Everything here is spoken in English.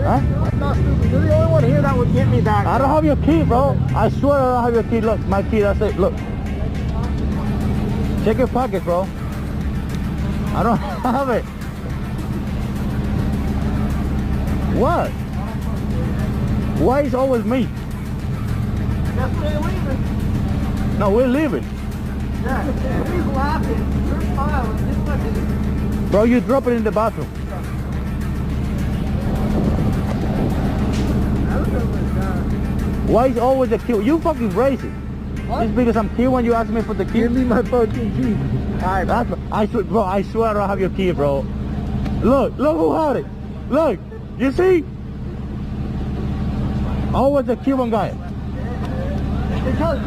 Huh? That's not stupid. You're the only one here that would get me back. I don't have your key, bro. I swear I don't have your key. Look, my key, that's it. Look. Check your pockets, bro. I don't have it. What? Why is always me? That's where you're leaving. No, we're leaving. Yeah. He's laughing. You're smiling. This fucking... Bro, you drop it in the bathroom. Why is always the key? You fucking racist. What? Just because I'm here when you ask me for the key. Give me my fucking key. Alright, That's, I swear, bro, I swear I don't have your key, bro. Look who had it. Look, you see? Always the Cuban guy. because